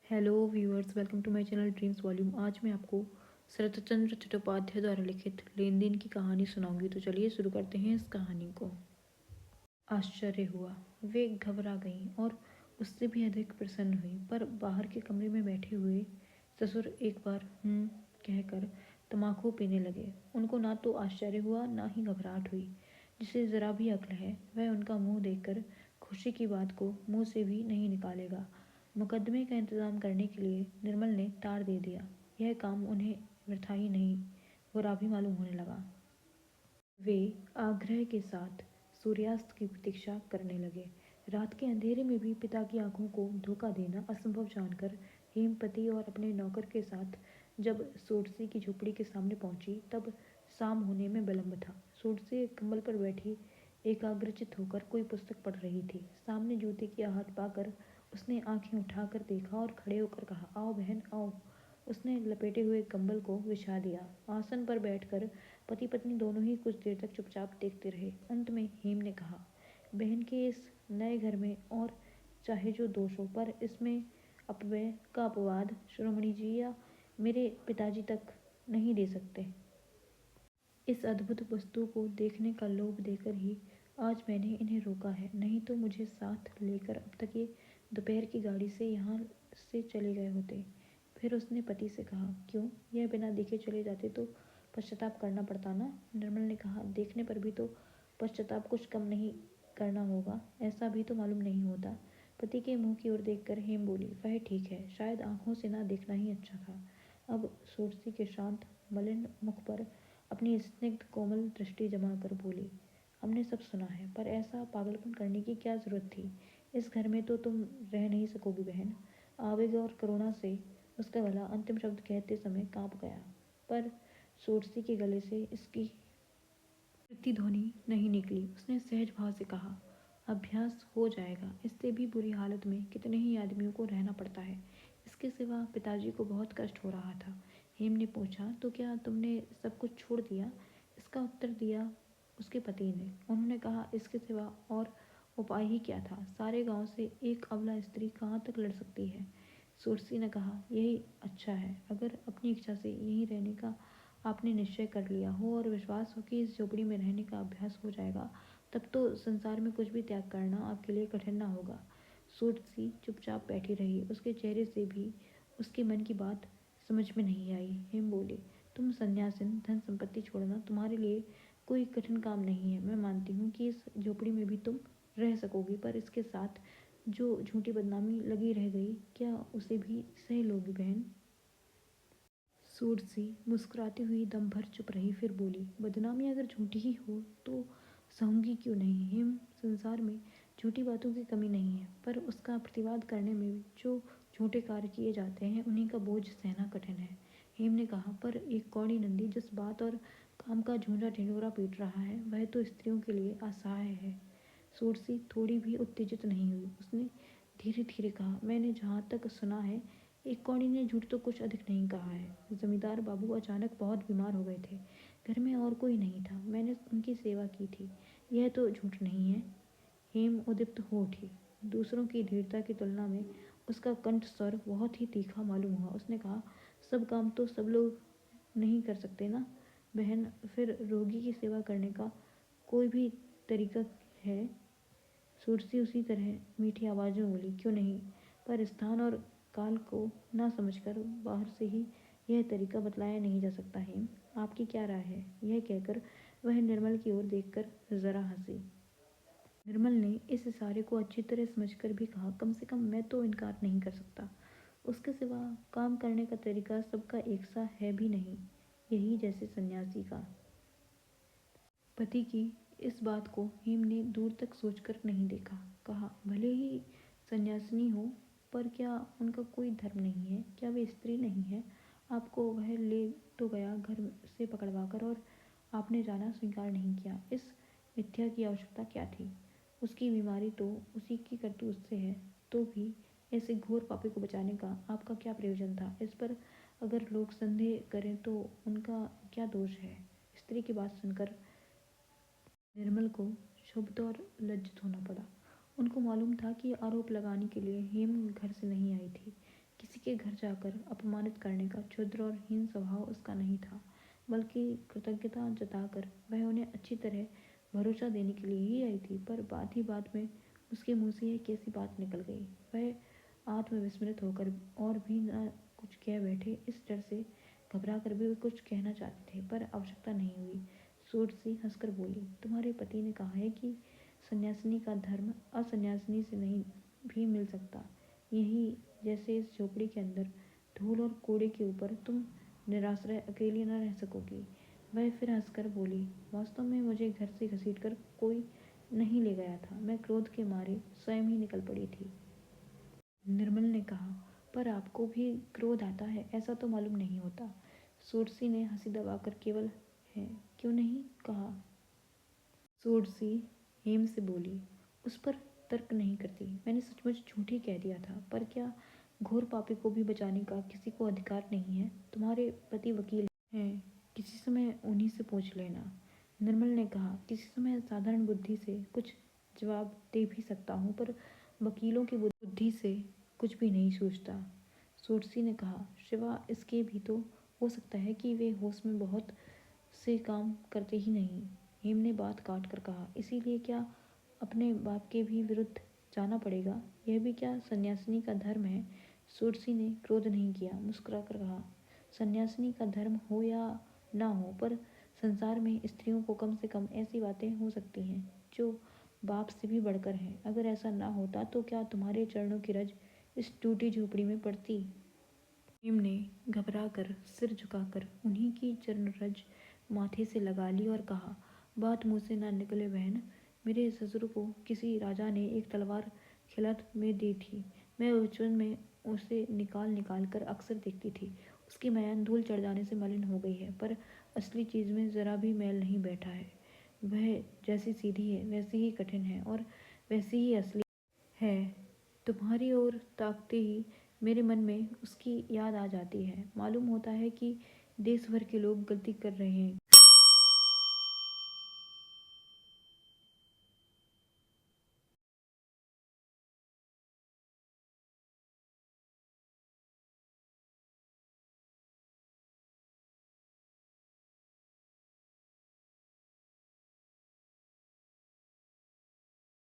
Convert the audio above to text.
Hello viewers, welcome to my channel dreams volume. आज मैं आपको शरत चंद्र चट्टोपाध्याय द्वारा लिखित लेन देन की कहानी सुनाऊंगी। तो चलिए शुरू करते हैं इस कहानी को। आश्चर्य हुआ, वे घबरा गईं और उससे भी अधिक प्रसन्न हुई। पर बाहर के कमरे में बैठे हुए ससुर एक बार कहकर तम्बाकू पीने लगे। उनको ना तो आश्चर्य हुआ ना ही घबराहट हुई। जिसे जरा भी अक्ल है वह उनका मुंह देखकर खुशी की बात को मुंह से भी नहीं निकालेगा। मुकदमे का इंतजाम करने के लिए निर्मल ने तार दे दिया। यह काम उन्हें वृथा ही नहीं बुरा भी मालूम होने लगा। वे आग्रह के साथ सूर्यास्त की प्रतीक्षा करने लगे। रात के अंधेरे में भी पिता की आंखों को धोखा देना असंभव जानकर हेमपति और अपने नौकर के साथ जब सोडसी की झोपड़ी के सामने पहुंची तब शाम होने में विलंब था। सोडसी कंबल पर बैठी एकाग्रचित होकर कोई पुस्तक पढ़ रही थी। सामने जूते की आहट पाकर उसने आंखें उठाकर देखा और खड़े होकर कहा, आओ बहन आओ। उसने लपेटे हुए कंबल को बिछा दिया। आसन पर बैठकर पति पत्नी दोनों ही कुछ देर तक चुपचाप देखते रहे। अंत में हेम ने कहा, बहन के इस नए घर में और चाहे जो दोष हो, पर इसमें अपव्यय का अपवाद शिरोमणि जी या मेरे पिताजी तक नहीं दे सकते। इस अद्भुत वस्तु को देखने का लोभ देकर ही आज मैंने इन्हें रोका है, नहीं तो मुझे साथ लेकर अब तक ये दोपहर की गाड़ी से यहाँ से चले गए होते। फिर उसने पति से कहा, क्यों, यह बिना देखे चले जाते तो पश्चाताप करना पड़ता ना। निर्मल ने कहा, देखने पर भी तो पश्चाताप कुछ कम नहीं करना होगा, ऐसा भी तो मालूम नहीं होता। पति के मुंह की ओर देखकर हेम बोली, वह ठीक है, शायद आंखों से ना देखना ही अच्छा था। अब सोरसी के शांत मलिन मुख पर अपनी स्निग्ध कोमल दृष्टि जमा कर बोली, हमने सब सुना है, पर ऐसा पागलपन करने की क्या जरूरत थी। इस घर में तो तुम रह नहीं सकोगी बहन। आवेग और करुणा से उसका गला अंतिम शब्द कहते समय कांप गया, पर सोरसी के गले से इसकी प्रतिध्वनि नहीं निकली। उसने सहज भाव से कहा, अभ्यास हो जाएगा, इससे भी बुरी हालत में कितने ही आदमियों को रहना पड़ता है। इसके सिवा पिताजी को बहुत कष्ट हो रहा था। हेम ने पूछा, तो क्या तुमने सब कुछ छोड़ दिया। इसका उत्तर दिया उसके पति ने। उन्होंने कहा, इसके सिवा और उपाय ही क्या था। सारे गांव से एक अबला स्त्री कहाँ तक लड़ सकती है। सुरसी ने कहा, यही अच्छा है, अगर अपनी इच्छा से यहीं रहने का आपने निश्चय कर लिया हो और विश्वास हो कि इस झोपड़ी में रहने का अभ्यास हो जाएगा, तब तो संसार में कुछ भी त्याग करना आपके लिए कठिन ना होगा। सूरसी चुपचाप बैठी रही। उसके चेहरे से भी उसके मन की बात समझ में नहीं आई। हेम बोले, तुम सन्यासिन, धन संपत्ति छोड़ना तुम्हारे लिए कोई कठिन काम नहीं है। मैं मानती हूँ कि इस झोपड़ी में भी तुम रह सकोगी, पर इसके साथ जो झूठी बदनामी लगी रह गई, क्या उसे भी सह लोगी बहन। सूरसी मुस्कुराती हुई दम भर चुप रही, फिर बोली, बदनामी अगर झूठी ही हो तो सहूंगी क्यों नहीं। हिम, संसार में झूठी बातों की कमी नहीं है, पर उसका प्रतिवाद करने में जो झूठे कार्य किए जाते हैं उन्हीं का बोझ सहना कठिन है। हेम ने कहा, पर एक कौड़ी नंदी जिस बात और काम का झूठा ढिंढोरा पीट रहा है वह तो स्त्रियों के लिए असहाय है। सूरसी थोड़ी भी उत्तेजित नहीं हुई। उसने धीरे धीरे कहा, मैंने जहाँ तक सुना है एक कौड़ी ने झूठ तो कुछ अधिक नहीं कहा है। जमींदार बाबू अचानक बहुत बीमार हो गए थे। घर में और कोई नहीं था, मैंने उनकी सेवा की थी। यह तो झूठ नहीं है। हेम उद्दीप्त हो उठी। दूसरों की धीरता की तुलना में उसका कंठ स्वर बहुत ही तीखा मालूम हुआ। उसने कहा, सब काम तो सब लोग नहीं कर सकते ना बहन। फिर रोगी की सेवा करने का कोई भी तरीका है। सुरसी उसी तरह मीठी आवाज में बोली, क्यों नहीं, पर स्थान और काल को ना समझकर बाहर से ही यह तरीका बतलाया नहीं जा सकता है। आपकी क्या राय है। यह कहकर वह निर्मल की ओर देखकर जरा हंसी। निर्मल ने इस इशारे को अच्छी तरह समझकर भी कहा, कम से कम मैं तो इनकार नहीं कर सकता। उसके सिवा काम करने का तरीका सबका एक सा है भी नहीं, यही जैसे सन्यासी का। पति की इस बात को हेम ने दूर तक सोचकर नहीं देखा। कहा, भले ही सन्यासिनी हो, पर क्या उनका कोई धर्म नहीं है। क्या वे स्त्री नहीं है। आपको वह ले तो गया घर से पकड़वाकर और आपने जाना स्वीकार नहीं किया। इस मिथ्या की आवश्यकता क्या थी। उसकी बीमारी तो उसी की करतूत से है, तो भी ऐसे घोर पापी को बचाने का आपका क्या प्रयोजन था। इस पर अगर लोग संदेह करें तो उनका क्या दोष है। स्त्री की बात सुनकर निर्मल को क्षुब्ध और लज्जित होना पड़ा। उनको मालूम था कि आरोप लगाने के लिए हेम घर से नहीं आई थी, किसी उसके घर जाकर अपमानित करने का क्षुद्र और हीन स्वभाव उसका नहीं था, बल्कि कृतज्ञता जताकर वह उन्हें अच्छी तरह भरोसा देने के लिए ही आई थी। पर बात ही बात में उसके मुंह से यह कैसी बात निकल गई। वह आत्मविस्मृत होकर और भी न कुछ कह बैठे। इस डर से घबरा कर भी वे कुछ कहना चाहते थे, पर आवश्यकता नहीं हुई। सूरसी हंसकर बोली, तुम्हारे पति ने कहा है कि सन्यासिनी का धर्म असन्यासिनी से नहीं भी मिल सकता। यही जैसे इस झोपड़ी के अंदर धूल और कूड़े के ऊपर तुम निराश्रय अकेली न रह सकोगी। वह फिर हंसकर बोली, वास्तव में मुझे घर से घसीटकर कोई नहीं ले गया था, मैं क्रोध के मारे स्वयं ही निकल पड़ी थी। निर्मल ने कहा, पर आपको भी क्रोध आता है, ऐसा तो मालूम नहीं होता। सूरसी ने हंसी दबाकर केवल है क्यों नहीं कहा। सूरसी हेम से बोली, उस पर तर्क नहीं करती। मैंने सचमुच झूठ ही कह दिया था, पर क्या घोर पापी को भी बचाने का किसी को अधिकार नहीं है? तुम्हारे पति वकील हैं, किसी समय उन्हीं से पूछ लेना। निर्मल ने कहा, किसी समय साधारण बुद्धि से कुछ जवाब दे भी सकता हूँ, पर वकीलों की बुद्धि से कुछ भी नहीं सूझता। सूरसी ने कहा, शिवा इसके भी तो हो सकता है कि वे होश में बहुत से काम करते ही नहीं। हेम ने बात काट कर कहा, इसीलिए क्या अपने बाप के भी विरुद्ध जाना पड़ेगा? यह भी क्या सन्यासिनी का धर्म है? सूरसी ने क्रोध नहीं किया, मुस्कुरा कर कहा, सन्यासिनी का धर्म हो या ना हो, पर संसार में स्त्रियों को कम से कम ऐसी बातें हो सकती हैं जो बाप से भी बढ़कर हैं। अगर ऐसा ना होता तो क्या तुम्हारे चरणों की रज इस टूटी झोपड़ी में पड़ती? हेम ने घबरा कर सिर झुकाकर उन्हीं की चरण रज माथे से लगा ली और कहा, बात मुँह से ना निकले बहन, मेरे ससुर को किसी राजा ने एक तलवार खिलत में दी थी। मैं बचपन में उसे निकाल निकाल कर अक्सर देखती थी। उसकी मयान धूल चढ़ जाने से मलिन हो गई है, पर असली चीज़ में ज़रा भी मैल नहीं बैठा है। वह जैसी सीधी है वैसी ही कठिन है और वैसी ही असली है। तुम्हारी ओर ताकते ही मेरे मन में उसकी याद आ जाती है। मालूम होता है कि देश भर के लोग गलती कर रहे हैं,